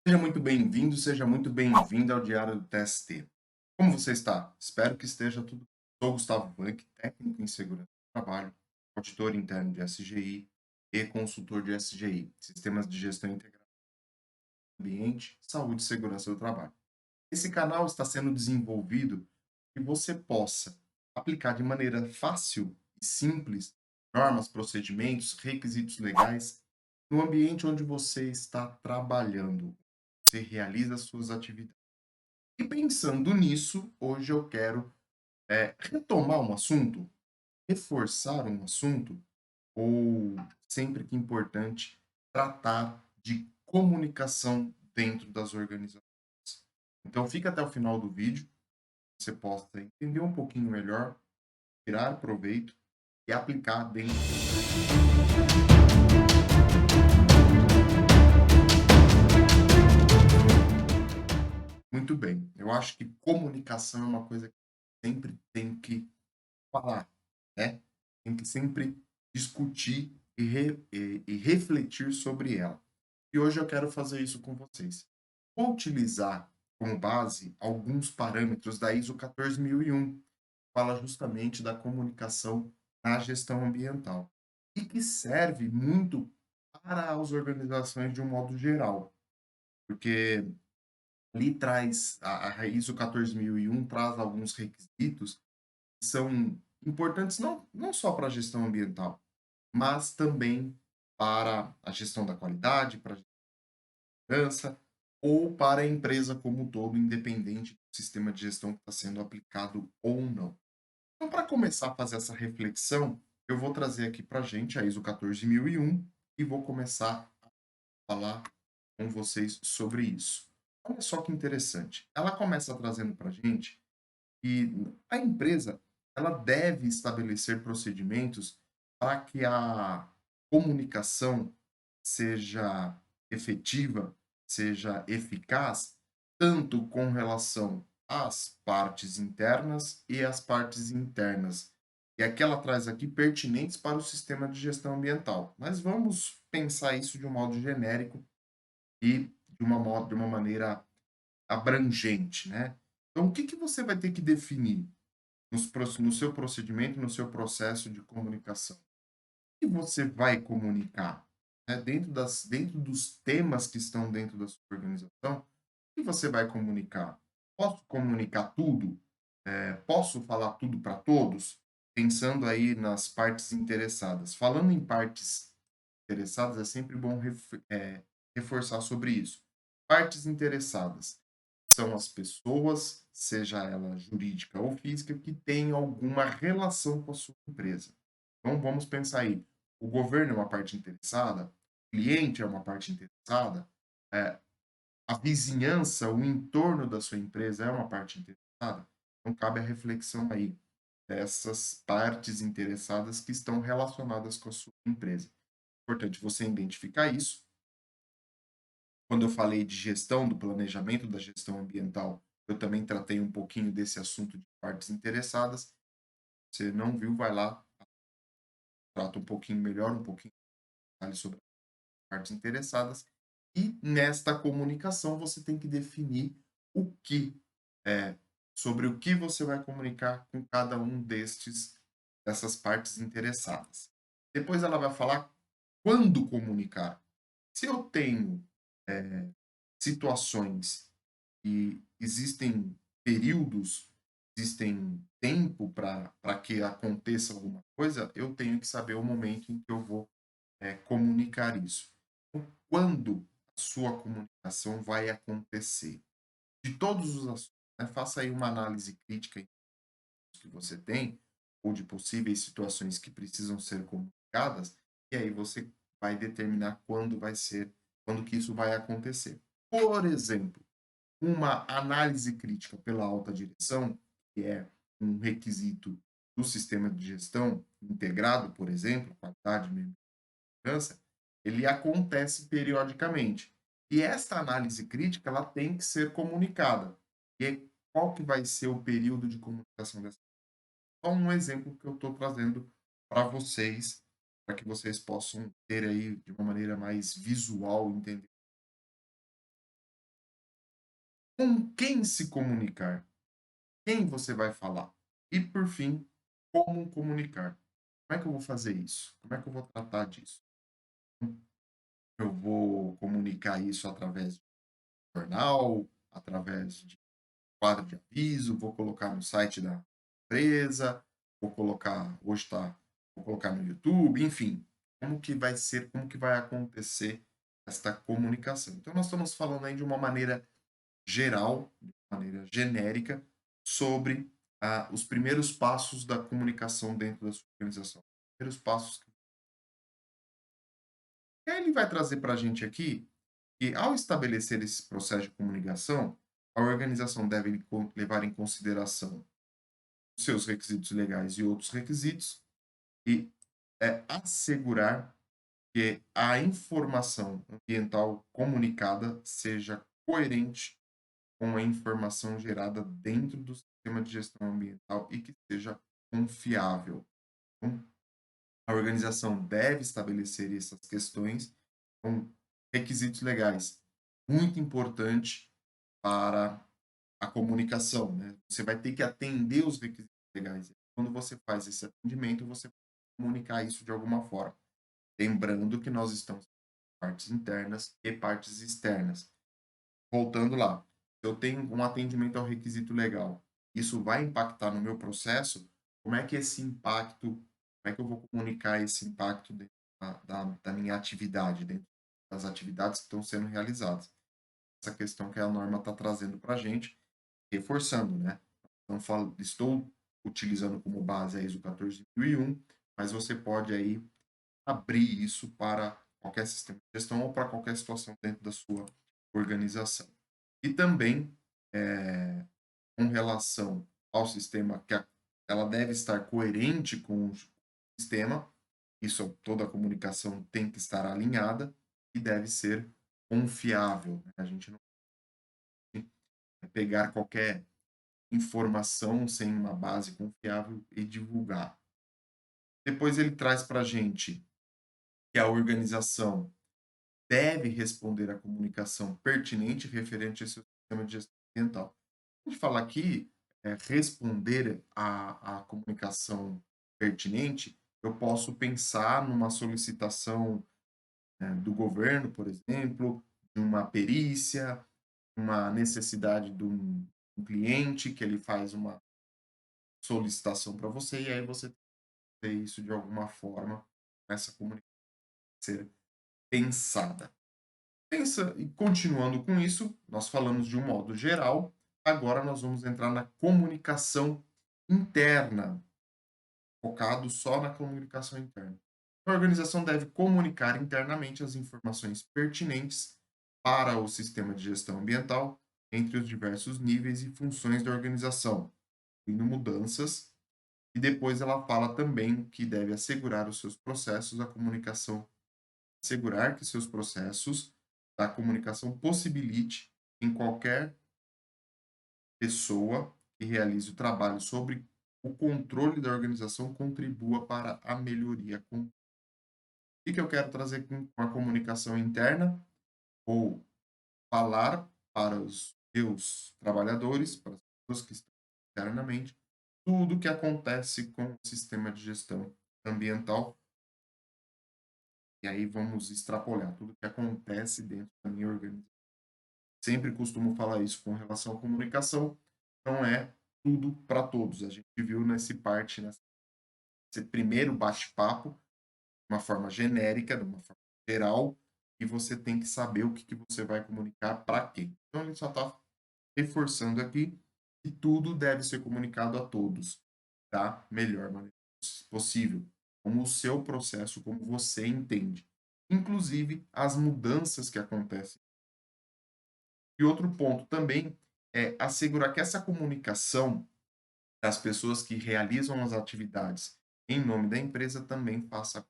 Seja muito bem-vindo, seja muito bem-vinda ao Diário do TST. Como você está? Espero que esteja tudo bem. Sou Gustavo Blanc, técnico em segurança do trabalho, auditor interno de SGI e consultor de SGI, Sistemas de Gestão Integrada do Ambiente, Saúde e Segurança do Trabalho. Esse canal está sendo desenvolvido para que você possa aplicar de maneira fácil e simples normas, procedimentos, requisitos legais no ambiente onde você está trabalhando. Você realiza as suas atividades. E pensando nisso, hoje eu quero retomar um assunto, reforçar um assunto, ou sempre que importante, tratar de comunicação dentro das organizações. Então fica até o final do vídeo, você possa entender um pouquinho melhor, tirar proveito e aplicar dentro. Muito bem. Eu acho que comunicação é uma coisa que sempre tem que falar, né? Tem que sempre discutir e refletir sobre ela. E hoje eu quero fazer isso com vocês. Vou utilizar como base alguns parâmetros da ISO 14001, que fala justamente da comunicação na gestão ambiental e que serve muito para as organizações de um modo geral, porque ali traz a ISO 14001 traz alguns requisitos são importantes não só para a gestão ambiental, mas também para a gestão da qualidade, para a segurança ou para a empresa como um todo, independente do sistema de gestão que está sendo aplicado ou não. Então, para começar a fazer essa reflexão, eu vou trazer aqui para a gente a ISO 14001 e vou começar a falar com vocês sobre isso. Olha só que interessante. Ela começa trazendo para a gente e a empresa, ela deve estabelecer procedimentos para que a comunicação seja efetiva, seja eficaz, tanto com relação às partes internas e às partes internas. E aqui ela traz aqui pertinentes para o sistema de gestão ambiental. Mas vamos pensar isso de um modo genérico e de uma maneira abrangente, né? Então, o que que você vai ter que definir no seu procedimento, no seu processo de comunicação? O que você vai comunicar? Né? Dentro dos temas que estão dentro da sua organização, o que você vai comunicar? Posso comunicar tudo? Posso falar tudo para todos? Pensando aí nas partes interessadas. Falando em partes interessadas, é sempre bom reforçar sobre isso. Partes interessadas são as pessoas, seja ela jurídica ou física, que têm alguma relação com a sua empresa. Então vamos pensar aí, o governo é uma parte interessada, o cliente é uma parte interessada, eh, a vizinhança, o entorno da sua empresa é uma parte interessada. Então cabe a reflexão aí dessas partes interessadas que estão relacionadas com a sua empresa. Importante você identificar isso. Quando eu falei de gestão, do planejamento da gestão ambiental, eu também tratei um pouquinho desse assunto de partes interessadas. Você não viu, vai lá, trata um pouquinho melhor, um pouquinho de detalhe sobre as partes interessadas. E nesta comunicação você tem que definir o que é sobre o que você vai comunicar com cada um dessas partes interessadas. Depois ela vai falar quando comunicar. Se eu tenho situações e existem períodos, existem tempo para que aconteça alguma coisa, eu tenho que saber o momento em que eu vou comunicar isso. Então, quando a sua comunicação vai acontecer? De todos os assuntos, né? Faça aí uma análise crítica que você tem, ou de possíveis situações que precisam ser comunicadas, e aí você vai determinar quando que isso vai acontecer. Por exemplo, uma análise crítica pela alta direção, que é um requisito do sistema de gestão integrado, por exemplo, qualidade, meio e segurança, ele acontece periodicamente. E esta análise crítica, ela tem que ser comunicada. E aí, qual que vai ser o período de comunicação dessa? Só um exemplo que eu estou trazendo para vocês, para que vocês possam ter aí de uma maneira mais visual, entender. Com quem se comunicar? Quem você vai falar? E, por fim, como comunicar? Como é que eu vou fazer isso? Como é que eu vou tratar disso? Eu vou comunicar isso através de jornal, através de quadro de aviso, vou colocar no site da empresa, vou colocar, hoje tá, vou colocar no YouTube, enfim, como que vai ser, como que vai acontecer esta comunicação. Então, nós estamos falando aí de uma maneira geral, de uma maneira genérica, sobre os primeiros passos da comunicação dentro da sua organização. Os primeiros passos. E aí ele vai trazer para a gente aqui que, ao estabelecer esse processo de comunicação, a organização deve levar em consideração os seus requisitos legais e outros requisitos e assegurar que a informação ambiental comunicada seja coerente com a informação gerada dentro do sistema de gestão ambiental e que seja confiável. Então, a organização deve estabelecer essas questões com requisitos legais. Muito importante para a comunicação, né? Você vai ter que atender os requisitos legais. Quando você faz esse atendimento, você vai comunicar isso de alguma forma. Lembrando que nós estamos em partes internas e partes externas. Voltando lá, se eu tenho um atendimento ao requisito legal, isso vai impactar no meu processo, como é que esse impacto, como é que eu vou comunicar esse impacto dentro da minha atividade, dentro das atividades que estão sendo realizadas? Essa questão que a norma está trazendo para a gente, reforçando, né? Então, estou utilizando como base a ISO 14001, mas você pode aí abrir isso para qualquer sistema de gestão ou para qualquer situação dentro da sua organização. E também, com relação ao sistema, ela deve estar coerente com o sistema, isso toda a comunicação tem que estar alinhada e deve ser confiável, né? A gente não pode pegar qualquer informação sem uma base confiável e divulgar. Depois ele traz para a gente que a organização deve responder à comunicação pertinente referente ao seu sistema de gestão ambiental. A gente fala aqui, responder à comunicação pertinente, eu posso pensar numa solicitação, do governo, por exemplo, de uma perícia, uma necessidade de um cliente que ele faz uma solicitação para você e aí você tem isso de alguma forma, essa comunicação ser pensada. Pensa e continuando com isso, nós falamos de um modo geral, agora nós vamos entrar na comunicação interna, focado só na comunicação interna. A organização deve comunicar internamente as informações pertinentes para o sistema de gestão ambiental entre os diversos níveis e funções da organização, incluindo mudanças, e depois ela fala também que deve assegurar os seus processos, a comunicação assegurar que seus processos da comunicação possibilite em qualquer pessoa que realize o trabalho sobre o controle da organização contribua para a melhoria. O que eu quero trazer com a comunicação interna? Ou falar para os meus trabalhadores, para as pessoas que estão internamente, tudo o que acontece com o sistema de gestão ambiental. E aí vamos extrapolar tudo o que acontece dentro da minha organização. Sempre costumo falar isso com relação à comunicação, não é tudo para todos. A gente viu nesse primeiro bate-papo, de uma forma genérica, de uma forma geral, e você tem que saber o que, que você vai comunicar para quem. Então, ele só está reforçando aqui que tudo deve ser comunicado a todos da melhor maneira possível, como o seu processo, como você entende. Inclusive, as mudanças que acontecem. E outro ponto também é assegurar que essa comunicação das pessoas que realizam as atividades em nome da empresa também faça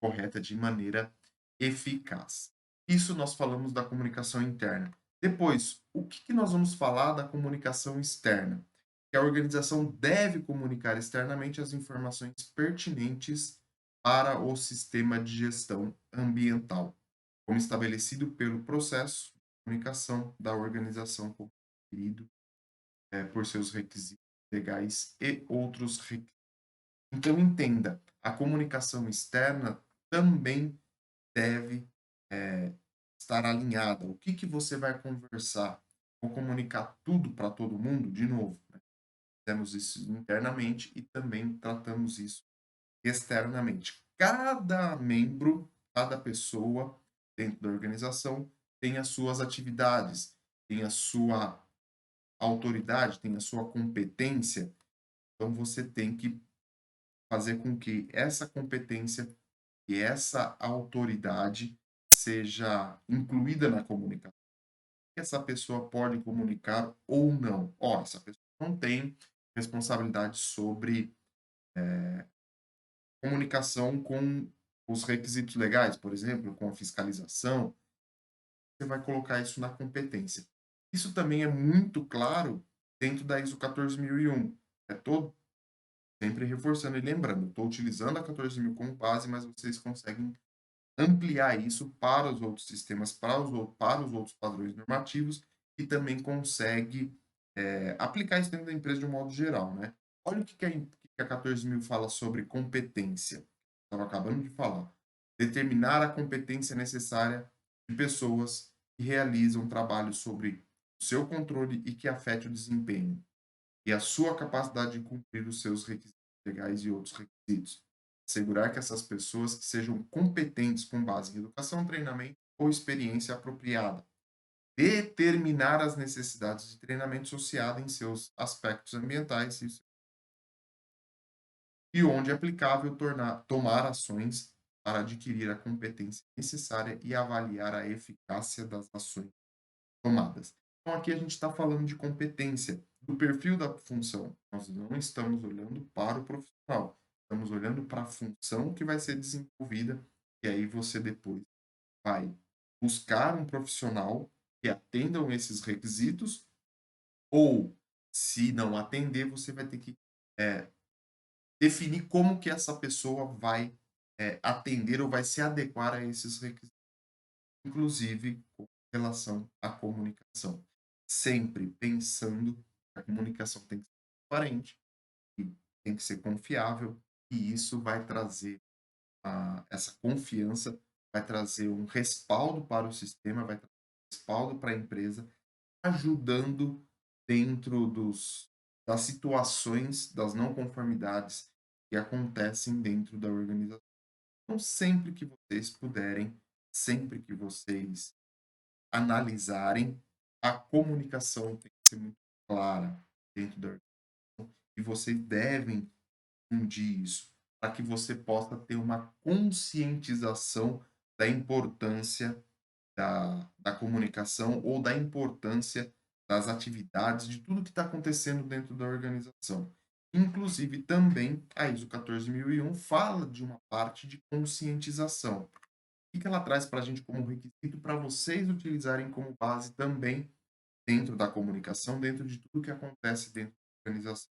correta de maneira eficaz. Isso nós falamos da comunicação interna. Depois, o que, que nós vamos falar da comunicação externa? Que a organização deve comunicar externamente as informações pertinentes para o sistema de gestão ambiental, como estabelecido pelo processo comunicação da organização como requerido, por seus requisitos legais e outros requisitos. Então, entenda, a comunicação externa também deve estar alinhada. O que que você vai conversar? Vou comunicar tudo para todo mundo? De novo, né? Temos isso internamente e também tratamos isso externamente. Cada membro, cada pessoa dentro da organização tem as suas atividades, tem a sua autoridade, tem a sua competência. Então, você tem que fazer com que essa competência e essa autoridade seja incluída na comunicação. Essa pessoa pode comunicar ou não. Ó, essa pessoa não tem responsabilidade sobre comunicação com os requisitos legais, por exemplo, com a fiscalização. Você vai colocar isso na competência. Isso também é muito claro dentro da ISO 14001. É todo sempre reforçando e lembrando, estou utilizando a 14.000 como base, mas vocês conseguem ampliar isso para os outros sistemas, para os outros padrões normativos e também consegue aplicar isso dentro da empresa de um modo geral, né? Olha o que que a 14.000 fala sobre competência. Estava acabando de falar. Determinar a competência necessária de pessoas que realizam trabalho sobre o seu controle e que afete o desempenho e a sua capacidade de cumprir os seus requisitos legais e outros requisitos. Assegurar que essas pessoas que sejam competentes com base em educação, treinamento ou experiência apropriada. Determinar as necessidades de treinamento associado em seus aspectos ambientais e onde aplicável, tomar ações para adquirir a competência necessária e avaliar a eficácia das ações tomadas. Então, aqui a gente está falando de competência, do perfil da função. Nós não estamos olhando para o profissional, estamos olhando para a função que vai ser desenvolvida, e aí você depois vai buscar um profissional que atendam esses requisitos, ou, se não atender, você vai ter que é, definir como que essa pessoa vai atender ou vai se adequar a esses requisitos, inclusive com relação à comunicação. Sempre pensando que a comunicação tem que ser transparente, e tem que ser confiável, e isso vai trazer essa confiança, vai trazer um respaldo para o sistema, vai trazer um respaldo para a empresa, ajudando dentro das situações, das não conformidades que acontecem dentro da organização. Então, sempre que vocês puderem, sempre que vocês analisarem, a comunicação tem que ser muito clara dentro da organização e vocês devem fundir isso para que você possa ter uma conscientização da importância da comunicação ou da importância das atividades, de tudo que está acontecendo dentro da organização. Inclusive, também a ISO 14001 fala de uma parte de conscientização. O que ela traz para a gente como requisito para vocês utilizarem como base também dentro da comunicação, dentro de tudo que acontece dentro da organização?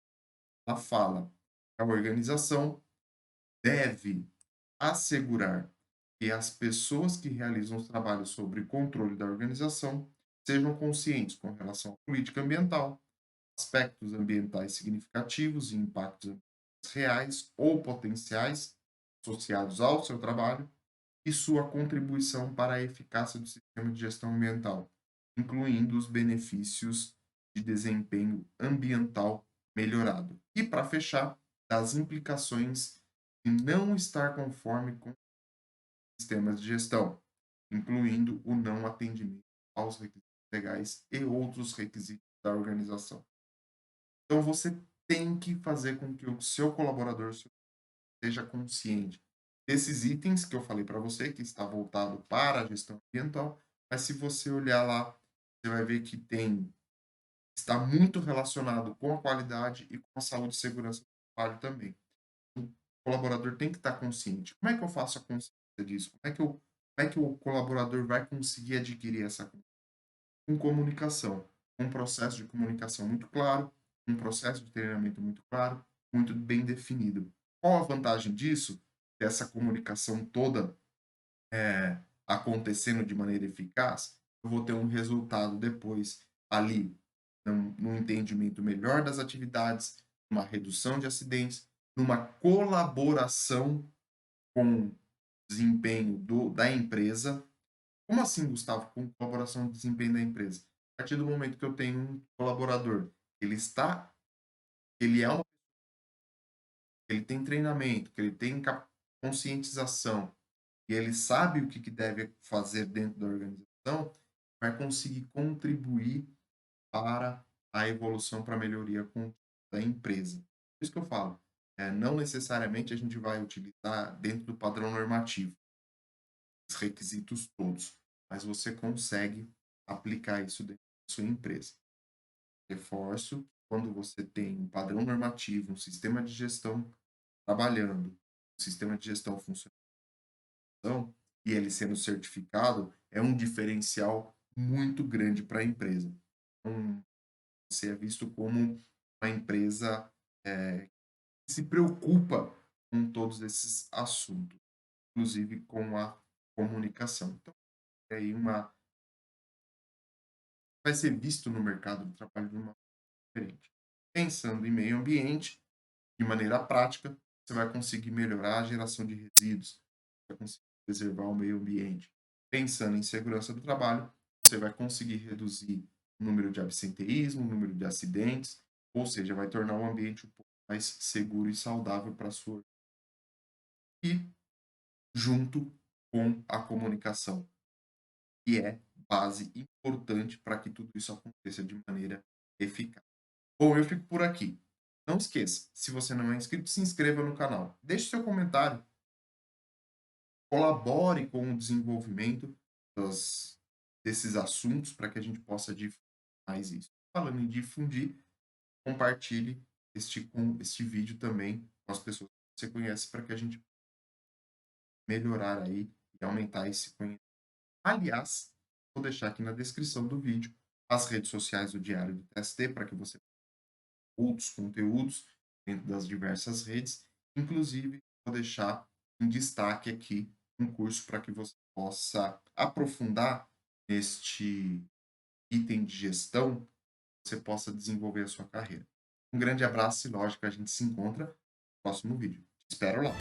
Ela fala que a organização deve assegurar que as pessoas que realizam os trabalhos sobre controle da organização sejam conscientes com relação à política ambiental, aspectos ambientais significativos e impactos reais ou potenciais associados ao seu trabalho e sua contribuição para a eficácia do sistema de gestão ambiental, incluindo os benefícios de desempenho ambiental melhorado. E, para fechar, das implicações de não estar conforme com sistemas de gestão, incluindo o não atendimento aos requisitos legais e outros requisitos da organização. Então, você tem que fazer com que o seu colaborador seja consciente desses itens que eu falei para você, que está voltado para a gestão ambiental, mas se você olhar lá, você vai ver que está muito relacionado com a qualidade e com a saúde e segurança do trabalho também. O colaborador tem que estar consciente. Como é que eu faço a consciência disso? Como é que o colaborador vai conseguir adquirir essa consciência? Com comunicação, um processo de comunicação muito claro, um processo de treinamento muito claro, muito bem definido. Qual a vantagem disso? Dessa comunicação toda acontecendo de maneira eficaz? eu vou ter um resultado depois ali num entendimento melhor das atividades, numa redução de acidentes, numa colaboração com o desempenho da empresa. Como assim, Gustavo, com colaboração do desempenho da empresa? A partir do momento que eu tenho um colaborador, ele é uma, ele tem treinamento, que ele tem conscientização, e ele sabe o que deve fazer dentro da organização, vai conseguir contribuir para a evolução, para a melhoria da empresa. Por isso que eu falo, não necessariamente a gente vai utilizar dentro do padrão normativo os requisitos todos, mas você consegue aplicar isso dentro da sua empresa. Reforço, quando você tem um padrão normativo, um sistema de gestão trabalhando, um sistema de gestão funcionando e ele sendo certificado, é um diferencial muito grande para a empresa. Então, você é visto como uma empresa que se preocupa com todos esses assuntos, inclusive com a comunicação. Então, é aí vai ser visto no mercado de trabalho de uma forma diferente. Pensando em meio ambiente, de maneira prática, você vai conseguir melhorar a geração de resíduos, vai conseguir preservar o meio ambiente. Pensando em segurança do trabalho, você vai conseguir reduzir o número de absenteísmo, o número de acidentes, ou seja, vai tornar o ambiente um pouco mais seguro e saudável para a sua. E junto com a comunicação, que é base importante para que tudo isso aconteça de maneira eficaz. Bom, eu fico por aqui. Não esqueça, se você não é inscrito, se inscreva no canal. Deixe seu comentário. Colabore com o desenvolvimento desses assuntos para que a gente possa difundir mais isso. Falando em difundir, compartilhe este vídeo também com as pessoas que você conhece para que a gente melhorar aí e aumentar esse conhecimento. Aliás, vou deixar aqui na descrição do vídeo as redes sociais do Diário do TST para que você tenha outros conteúdos dentro das diversas redes. Inclusive, vou deixar em destaque aqui um curso para que você possa aprofundar este item de gestão, você possa desenvolver a sua carreira. Um grande abraço e, lógico, a gente se encontra no próximo vídeo. Te espero lá!